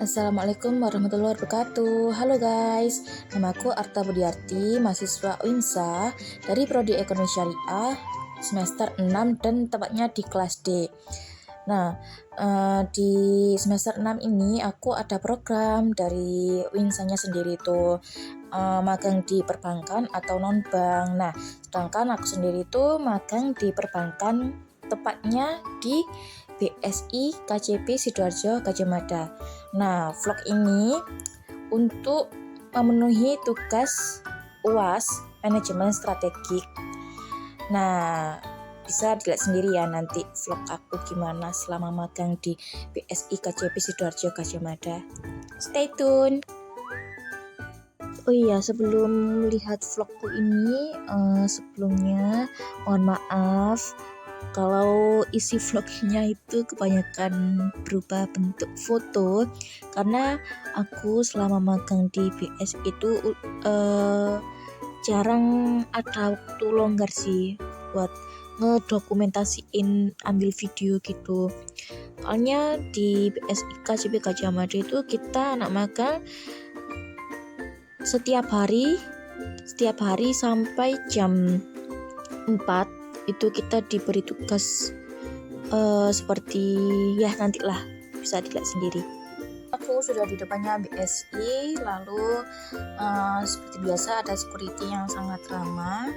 Assalamualaikum warahmatullahi wabarakatuh. Halo guys, namaku Arta Budiarti, mahasiswa UINSA dari Prodi Ekonomi Syariah semester 6 dan tepatnya di kelas D. Nah, di semester 6 ini aku ada program dari UINSA-nya sendiri tuh, magang di perbankan atau non-bank. Nah, sedangkan aku sendiri tuh magang di perbankan, tepatnya di BSI KCP Sidoarjo Gadjah Mada. Nah, vlog ini untuk memenuhi tugas UAS manajemen strategik. Nah, bisa dilihat sendiri ya nanti vlog aku gimana selama magang di BSI KCP Sidoarjo Gadjah Mada. Stay tune. Oh iya, sebelum lihat vlogku ini, sebelumnya mohon maaf kalau isi vlognya itu kebanyakan berupa bentuk foto, karena aku selama magang di BS itu jarang ada waktu longgar sih buat ngedokumentasiin ambil video gitu. Soalnya di BSI KCP Gadjah Mada itu kita anak magang setiap hari sampai jam 4 itu kita diberi tugas seperti ya nantilah bisa dilihat sendiri. Aku sudah di depannya BSI, lalu seperti biasa ada security yang sangat ramah.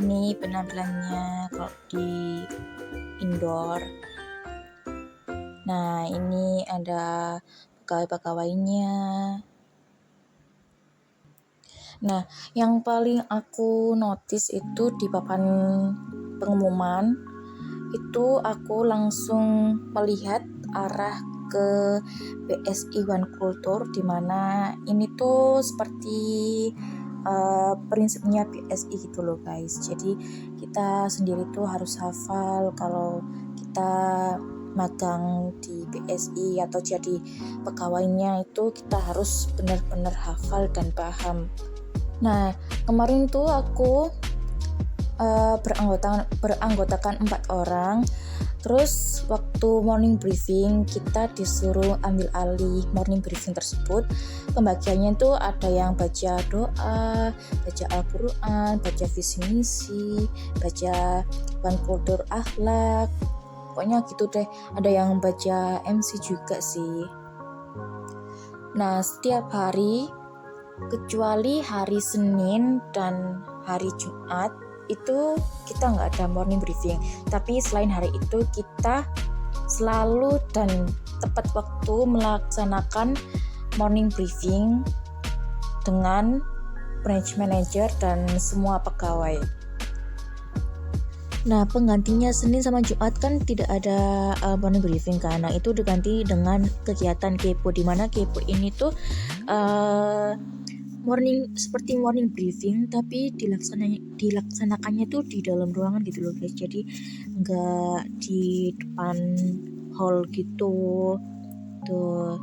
Ini penampilannya kalau di indoor. Nah, ini ada pegawai-pegawainya. Nah, yang paling aku notice itu di papan pengumuman itu aku langsung melihat arah ke BSI One Culture, dimana ini tuh seperti prinsipnya BSI gitu loh guys. Jadi kita sendiri tuh harus hafal kalau kita magang di BSI atau jadi pegawainya itu kita harus benar-benar hafal dan paham. Nah, kemarin tuh aku beranggotakan 4 orang. Terus waktu morning briefing kita disuruh ambil alih morning briefing tersebut. Pembagiannya tuh ada yang baca doa, baca Al-Quran, baca visi misi, baca One Culture akhlak. Pokoknya gitu deh, ada yang baca MC juga sih. Nah, setiap hari kecuali hari Senin dan hari Jumat itu kita nggak ada morning briefing, tapi selain hari itu kita selalu dan tepat waktu melaksanakan morning briefing dengan branch manager dan semua pegawai. Nah, penggantinya Senin sama Jumat kan tidak ada morning briefing kan. Nah, itu diganti dengan kegiatan kepo, di mana kepo ini tuh seperti morning briefing, tapi dilaksanakannya tuh di dalam ruangan gitu loh guys. Jadi enggak di depan hall gitu. Tuh,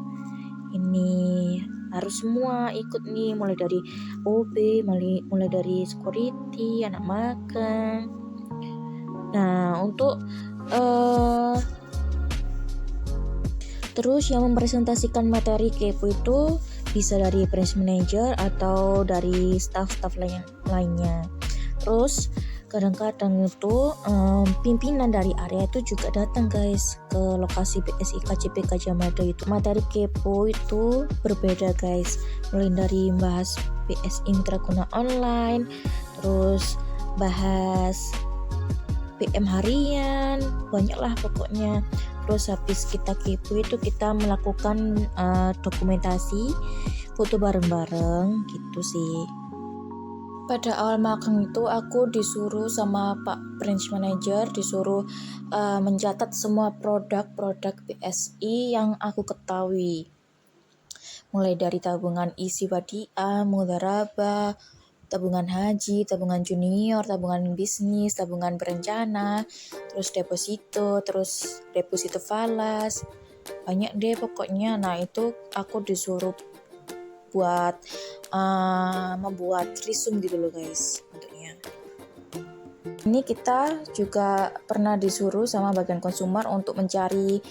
ini harus semua ikut nih, mulai dari OB, mulai dari security, anak magang. Nah, untuk terus yang mempresentasikan materi kepo itu bisa dari branch manager atau dari staff-staff lainnya. Terus kadang-kadang itu pimpinan dari area itu juga datang guys ke lokasi BSI KCP Gadjah Mada itu. Materi kepo itu berbeda guys, mulai dari bahas BSI Intraguna online, terus bahas PM harian, banyak lah pokoknya. Terus habis kita kepo itu kita melakukan dokumentasi, foto bareng-bareng gitu sih. Pada awal magang itu aku disuruh sama Pak Branch Manager, disuruh mencatat semua produk-produk BSI yang aku ketahui. Mulai dari tabungan isi wadiah, mudharabah, tabungan haji, tabungan junior, tabungan bisnis, tabungan berencana, terus deposito falas, banyak deh pokoknya. Nah, itu aku disuruh buat membuat resume gitu loh guys bentuknya. Ini kita juga pernah disuruh sama bagian konsumer untuk mencari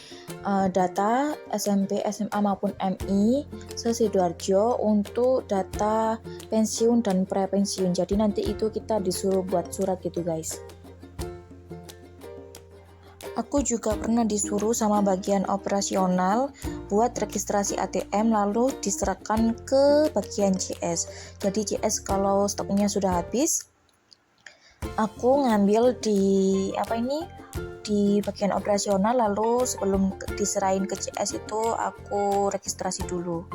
data SMP, SMA maupun MI se-Sidoarjo untuk data pensiun dan pre-pensiun. Jadi nanti itu kita disuruh buat surat gitu guys. Aku juga pernah disuruh sama bagian operasional buat registrasi ATM lalu diserahkan ke bagian CS. Jadi CS kalau stoknya sudah habis, aku ngambil di bagian operasional, lalu sebelum diserahin ke CS itu aku registrasi dulu.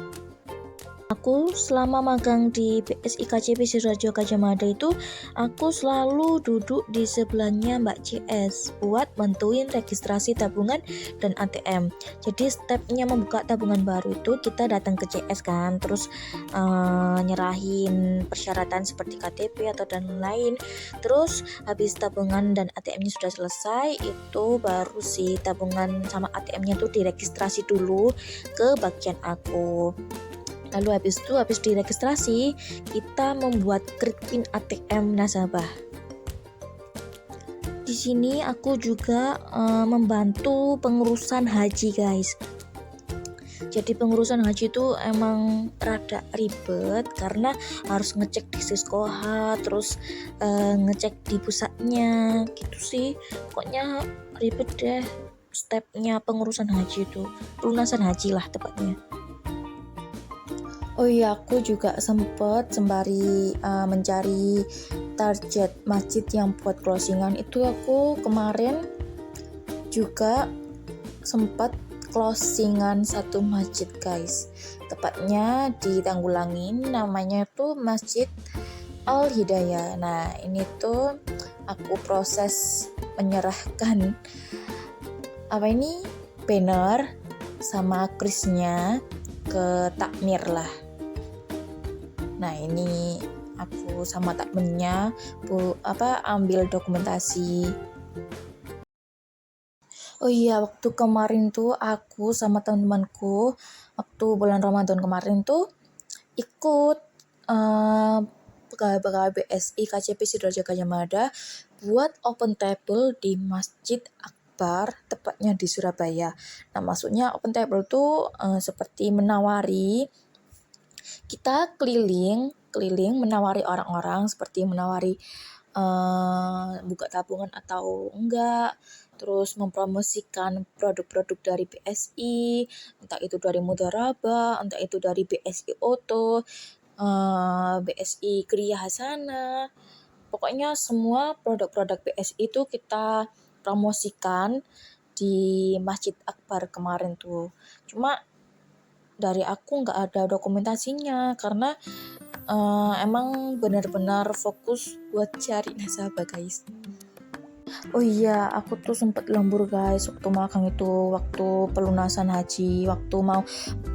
Aku selama magang di BSI KCP Sidoarjo Gajah Mada itu aku selalu duduk di sebelahnya Mbak CS buat bantuin registrasi tabungan dan ATM. Jadi stepnya membuka tabungan baru itu kita datang ke CS kan, terus nyerahin persyaratan seperti KTP atau dan lain. Terus habis tabungan dan ATM-nya sudah selesai, itu baru si tabungan sama ATM-nya tuh diregistrasi dulu ke bagian aku. Lalu habis diregistrasi, kita membuat create pin ATM nasabah. Di sini aku juga membantu pengurusan haji guys. Jadi pengurusan haji itu emang rada ribet karena harus ngecek di Siskoha, terus ngecek di pusatnya gitu sih. Pokoknya ribet deh stepnya pengurusan haji itu, pelunasan haji lah tepatnya. Oh iya, aku juga sempat sembari mencari target masjid yang buat closingan itu. Aku kemarin juga sempat closingan satu masjid guys, tepatnya di Tanggulangin, namanya tuh Masjid Al Hidayah. Nah ini tuh aku proses menyerahkan banner sama krisnya ke takmir lah. Nah ini aku sama takmirnya ambil dokumentasi. Oh iya, waktu kemarin tuh aku sama teman-temanku waktu bulan Ramadan kemarin tuh ikut pegawai BSI KCP Sidoarjo Gajah Mada buat open table di Masjid Akbar, tepatnya di Surabaya. Nah maksudnya open table tuh seperti menawari, kita keliling menawari orang-orang, seperti menawari buka tabungan atau enggak, terus mempromosikan produk-produk dari BSI, entah itu dari Mudharaba, entah itu dari BSI Oto, BSI Kriya Hasana. Pokoknya semua produk-produk BSI itu kita promosikan di Masjid Akbar kemarin tuh. Cuma dari aku nggak ada dokumentasinya karena emang benar-benar fokus buat cari nasabah guys. Oh iya, aku tuh sempet lembur guys waktu magang itu, waktu pelunasan haji, waktu mau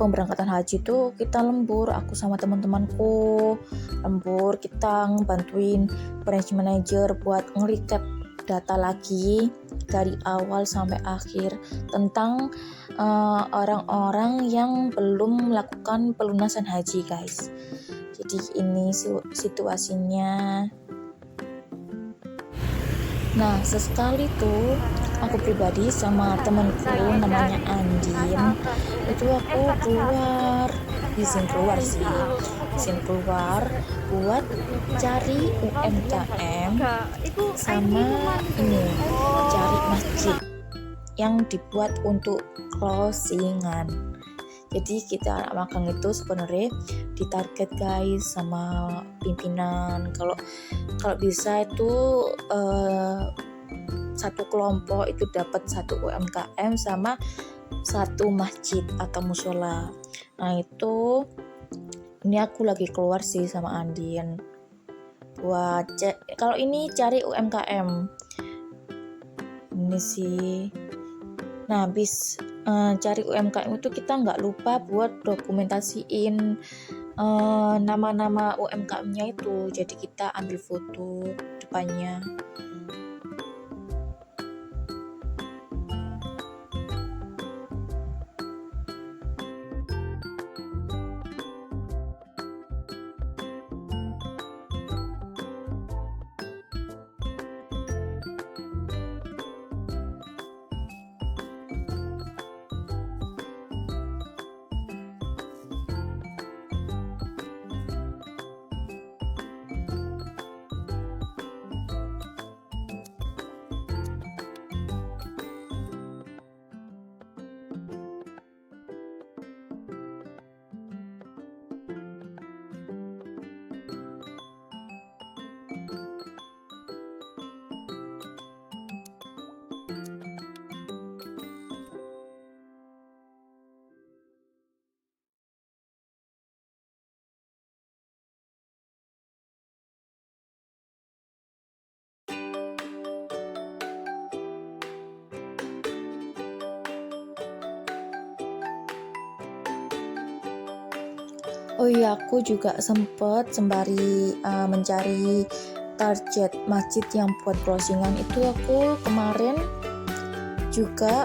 pemberangkatan haji tuh kita lembur, aku sama teman-temanku lembur, kita bantuin branch manager buat nge-recap data lagi dari awal sampai akhir tentang orang-orang yang belum melakukan pelunasan haji guys. Jadi ini situasinya. Nah sesekali tuh aku pribadi sama temanku namanya Andin itu aku izin keluar buat cari UMKM sama cari masjid yang dibuat untuk closingan. Jadi kita anak magang itu sebenarnya ditarget guys sama pimpinan, kalau bisa itu satu kelompok itu dapat satu UMKM sama satu masjid atau musola. Nah itu ini aku lagi keluar sih sama Andin buat kalau ini cari UMKM ini sih. Nah habis cari UMKM itu kita nggak lupa buat dokumentasiin nama-nama UMKM-nya itu, jadi kita ambil foto depannya. Oh iya, aku juga sempet sembari mencari target masjid yang buat closingan itu, aku kemarin juga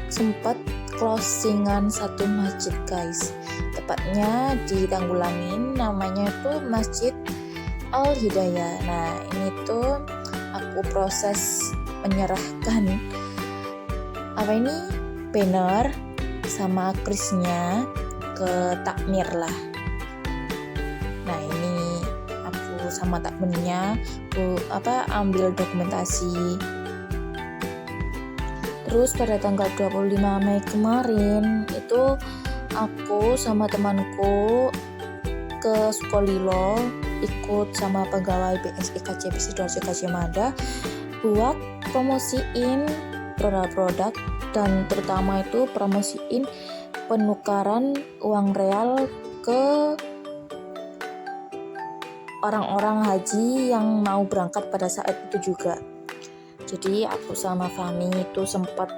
sempat closingan satu masjid guys, tepatnya di Tanggulangin, namanya itu Masjid Al Hidayah. Nah ini tuh aku proses menyerahkan banner sama krisnya ke takmir lah. Nah ini aku sama takmirnya ambil dokumentasi. Terus pada tanggal 25 Mei kemarin itu aku sama temanku ke Sukolilo ikut sama pegawai BSI KCP Sidoarjo Gajah buat promosiin produk-produk, dan terutama itu promosiin penukaran uang real ke orang-orang haji yang mau berangkat pada saat itu juga. Jadi aku sama Fami itu sempat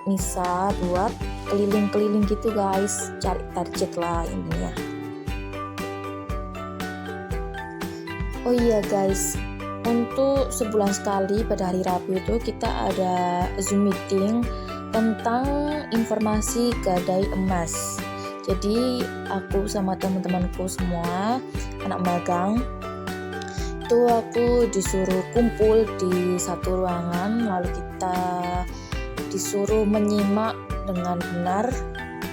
misa buat keliling-keliling gitu guys, cari target lah intinya. Oh iya guys, untuk sebulan sekali pada hari Rabu itu kita ada Zoom meeting tentang informasi gadai emas. Jadi aku sama teman-temanku semua anak magang itu aku disuruh kumpul di satu ruangan, lalu kita disuruh menyimak dengan benar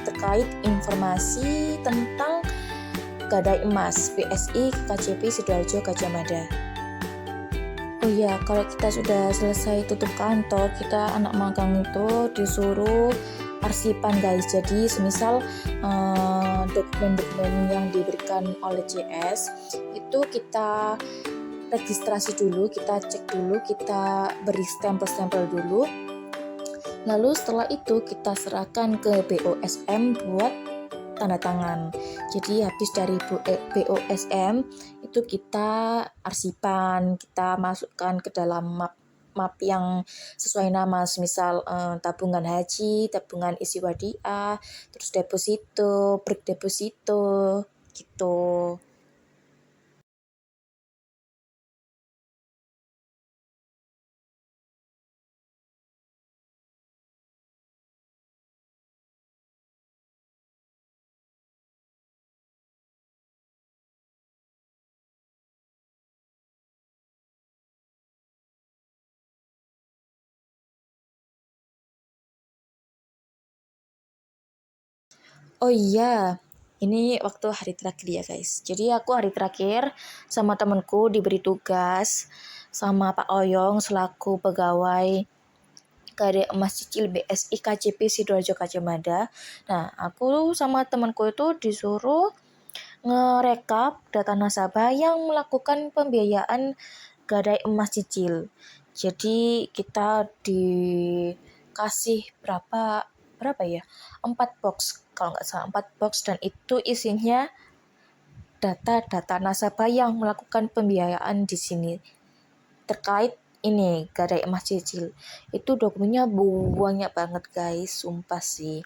terkait informasi tentang gadai emas BSI KCP Sidoarjo Gajah Mada. Oh iya, kalau kita sudah selesai tutup kantor, kita anak magang itu disuruh arsipan guys. Jadi semisal dokumen-dokumen yang diberikan oleh CS itu kita registrasi dulu, kita cek dulu, kita beri stempel-stempel dulu, lalu setelah itu kita serahkan ke BOSM buat tanda tangan. Jadi habis dari BOSM itu kita arsipan, kita masukkan ke dalam map yang sesuai nama, misal tabungan haji, tabungan isi wadiah, terus deposito, break deposito gitu. Oh iya, ini waktu hari terakhir ya guys. Jadi aku hari terakhir sama temenku diberi tugas sama Pak Oyong selaku pegawai Gadai Emas Cicil BSI KCP Sidoarjo Gajah Mada. Nah, aku sama temanku itu disuruh ngerekap data nasabah yang melakukan pembiayaan Gadai Emas Cicil. Jadi kita dikasih berapa ya? 4 box kalau nggak salah, 4 box, dan itu isinya data-data nasabah yang melakukan pembiayaan di sini terkait ini gadai emas cicil. Itu dokumennya banyak banget guys, sumpah sih.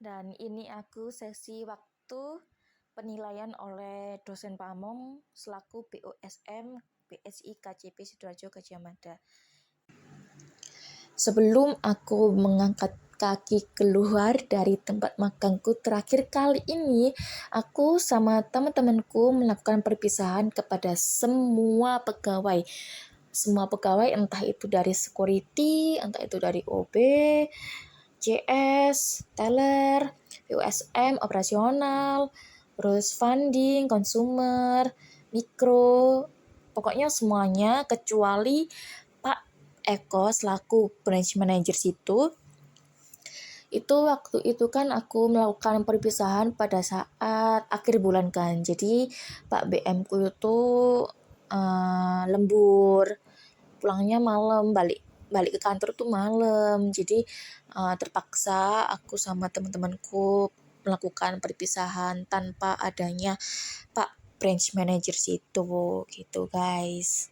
Dan ini aku sesi waktu penilaian oleh dosen Pamong selaku BOSM BSI KCP Sidoarjo Gadjah Mada. Sebelum aku mengangkat kaki keluar dari tempat magangku terakhir kali ini, aku sama teman-temanku melakukan perpisahan kepada semua pegawai. Semua pegawai, entah itu dari security, entah itu dari OB, JS, teller, USM, operasional, terus funding, consumer, mikro, pokoknya semuanya kecuali Pak Eko selaku branch manager situ. Itu waktu itu kan aku melakukan perpisahan pada saat akhir bulan kan. Jadi Pak BM ku itu lembur, pulangnya malam, balik ke kantor tuh malam. Jadi terpaksa aku sama teman-temanku melakukan perpisahan tanpa adanya Pak branch manager situ gitu guys.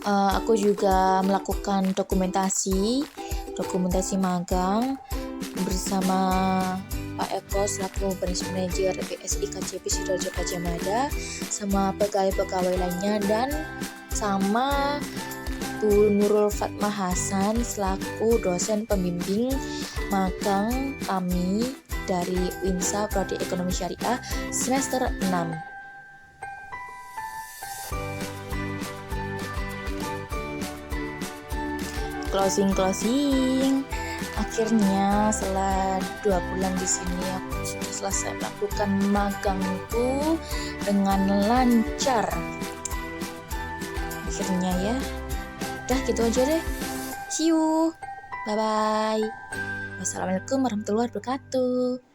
Aku juga melakukan dokumentasi magang bersama Pak Eko selaku branch manager BSI KCP Sidoarjo Gadjah Mada, sama pegawai-pegawai lainnya, dan sama Bu Nurul Fatma Hasan selaku dosen pembimbing magang kami dari UINSA Prodi Ekonomi Syariah semester 6. Closing. Akhirnya setelah 2 bulan di sini aku sudah selesai melakukan magangku dengan lancar. Akhirnya ya. Udah gitu aja deh. See you. Bye bye. Wassalamualaikum warahmatullahi wabarakatuh.